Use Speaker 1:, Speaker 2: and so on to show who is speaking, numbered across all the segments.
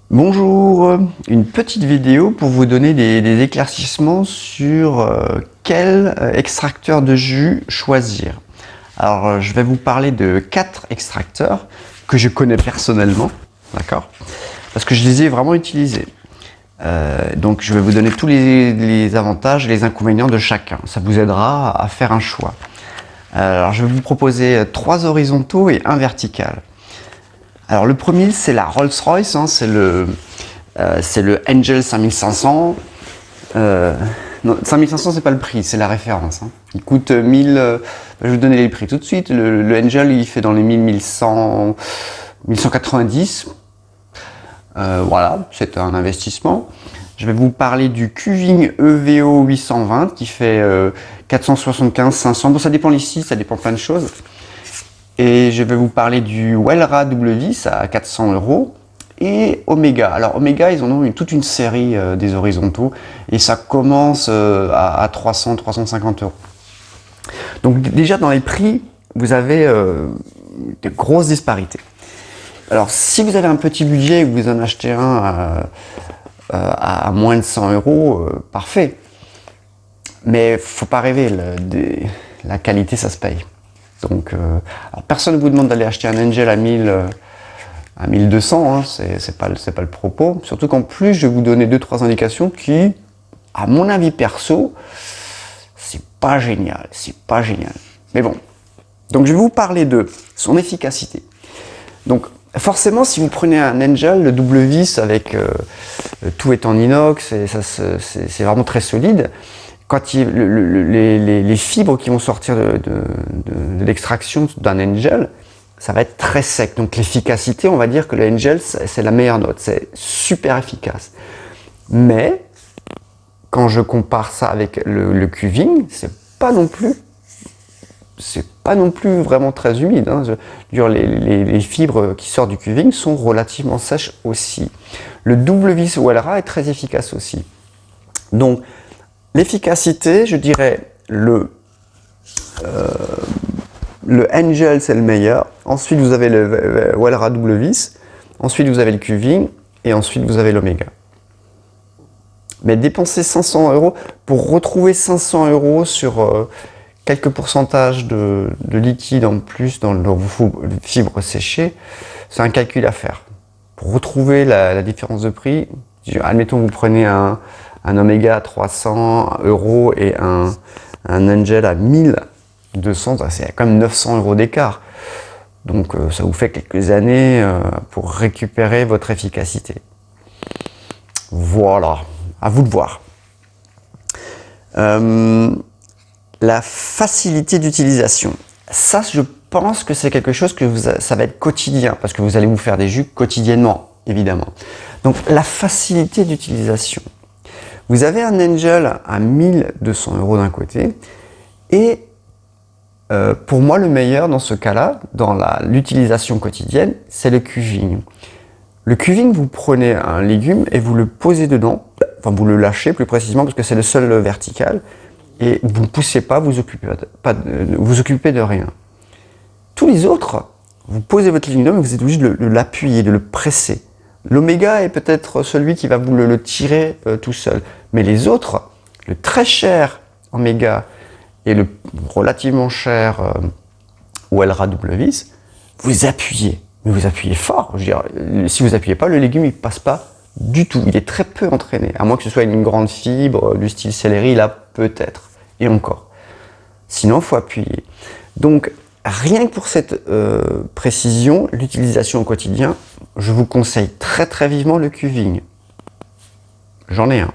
Speaker 1: Bonjour, une petite vidéo pour vous donner des éclaircissements sur quel extracteur de jus choisir. Alors je vais vous parler de 4 extracteurs que je connais personnellement, d'accord? Parce que je les ai vraiment utilisés. Donc je vais vous donner tous les avantages et les inconvénients de chacun. Ça vous aidera à faire un choix. Alors je vais vous proposer 3 horizontaux et 1 vertical. Alors le premier c'est la Rolls-Royce, hein, c'est le Angel 5500. Non, 5500 c'est pas le prix, c'est la référence. Hein. Il coûte 1000, je vais vous donner les prix tout de suite. Le Angel il fait dans les 1000, 1100, 1190. Voilà, c'est un investissement. Je vais vous parler du Qving EVO 820 qui fait 475, 500. Bon, ça dépend ici, ça dépend plein de choses. Et je vais vous parler du Wellra W à 400 €. Et Omega. Alors Omega, ils en ont toute une série des horizontaux et ça commence à 300, 350 €. Donc déjà dans les prix, vous avez de grosses disparités. Alors si vous avez un petit budget et que vous en achetez un à moins de 100 €, parfait. Mais faut pas rêver, la qualité ça se paye. Donc alors personne ne vous demande d'aller acheter un Angel à 1200, hein, c'est pas le propos. Surtout qu'en plus, je vais vous donner 2-3 indications qui, à mon avis perso, c'est pas génial. Mais bon. Donc je vais vous parler de son efficacité. Donc forcément, si vous prenez un Angel, le double vis avec tout est en inox, c'est vraiment très solide. Quand les fibres qui vont sortir de l'extraction d'un Angel, ça va être très sec. Donc l'efficacité, on va dire que le Angel, c'est la meilleure note. C'est super efficace. Mais, quand je compare ça avec le Qving, c'est pas non plus vraiment très humide. Hein. Les fibres qui sortent du Qving sont relativement sèches aussi. Le double vis Wellra est très efficace aussi. Donc, l'efficacité, je dirais le Angel c'est le meilleur, ensuite vous avez le Wellra double vis, ensuite vous avez le Qving et ensuite vous avez l'Omega. Mais dépenser 500 € pour retrouver 500 € sur quelques pourcentages de liquide en plus dans vos fibres séchées, c'est un calcul à faire. Pour retrouver la différence de prix, admettons vous prenez un Omega à 300 € et un Angel à 1200, c'est quand même 900 € d'écart. Donc ça vous fait quelques années pour récupérer votre efficacité. Voilà, à vous de voir. La facilité d'utilisation. Ça, je pense que c'est quelque chose que ça va être quotidien, parce que vous allez vous faire des jus quotidiennement, évidemment. Donc la facilité d'utilisation. Vous avez un Angel à 1200 € d'un côté, et pour moi, le meilleur dans ce cas-là, dans l'utilisation quotidienne, c'est le Qving. Le Qving, vous prenez un légume et vous le posez dedans, enfin vous le lâchez plus précisément parce que c'est le seul vertical, et vous ne poussez pas, vous occupez de rien. Tous les autres, vous posez votre légume et vous êtes obligé de l'appuyer, de le presser. L'Omega est peut-être celui qui va vous le tirer tout seul, mais les autres, le très cher Omega et le relativement cher Wellra double vis, vous appuyez, mais vous appuyez fort. Je veux dire, si vous appuyez pas, le légume il passe pas du tout. Il est très peu entraîné, à moins que ce soit une grande fibre du style céleri, là peut-être, et encore. Sinon, il faut appuyer. Donc, rien que pour cette précision, l'utilisation au quotidien, je vous conseille très vivement le Qving. J'en ai un.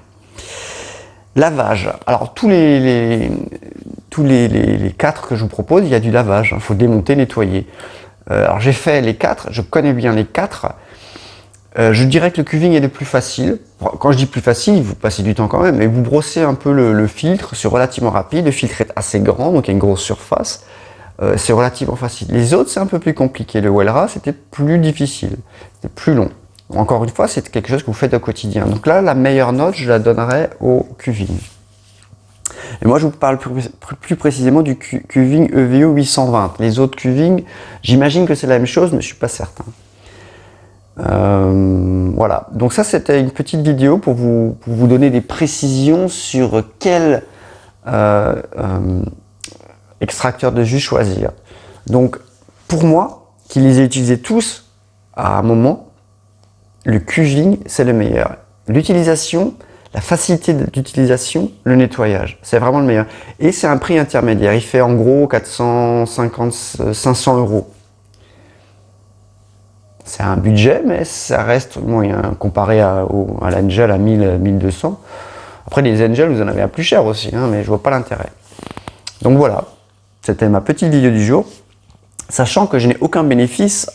Speaker 1: Lavage. Alors tous les 4 que je vous propose, il y a du lavage. Il faut démonter, nettoyer. Alors j'ai fait les 4, je connais bien les 4. Je dirais que le Qving est le plus facile. Quand je dis plus facile, vous passez du temps quand même, mais vous brossez un peu le filtre, c'est relativement rapide. Le filtre est assez grand, donc il y a une grosse surface. C'est relativement facile. Les autres, c'est un peu plus compliqué. Le Wellra, c'était plus difficile, c'était plus long. Encore une fois, c'est quelque chose que vous faites au quotidien. Donc là, la meilleure note, je la donnerais au Qving. Et moi, je vous parle plus précisément du Qving EVO 820. Les autres Qving, j'imagine que c'est la même chose, mais je ne suis pas certain. Voilà. donc ça c'était une petite vidéo pour vous donner des précisions sur quel extracteur de jus choisir. Donc pour moi, qui les ai utilisés tous à un moment, le Qving c'est le meilleur. L'utilisation, la facilité d'utilisation, le nettoyage, c'est vraiment le meilleur. Et c'est un prix intermédiaire, il fait en gros 450-500 euros. C'est un budget, mais ça reste moyen comparé à l'Angel à 1000-1200. Après, les Angel, vous en avez un plus cher aussi, hein, mais je vois pas l'intérêt. Donc voilà, c'était ma petite vidéo du jour. Sachant que je n'ai aucun bénéfice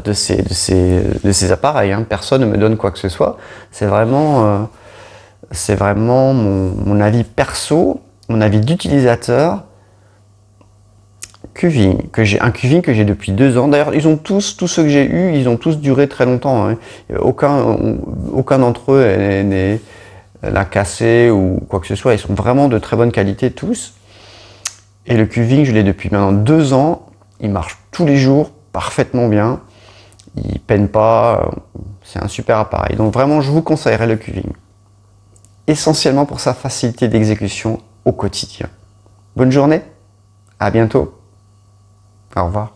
Speaker 1: de ces appareils, hein. Personne ne me donne quoi que ce soit. C'est vraiment mon avis perso, mon avis d'utilisateur. Qving, un Qving que j'ai depuis 2 ans. D'ailleurs, ils ont tous ceux que j'ai eus, ils ont tous duré très longtemps, hein. Aucun d'entre eux l'a cassé ou quoi que ce soit. Ils sont vraiment de très bonne qualité tous. Et le Qving, je l'ai depuis maintenant 2 ans. Il marche tous les jours, parfaitement bien. Il peine pas. C'est un super appareil. Donc vraiment, je vous conseillerais le Qving. Essentiellement pour sa facilité d'exécution au quotidien. Bonne journée, à bientôt. Au revoir.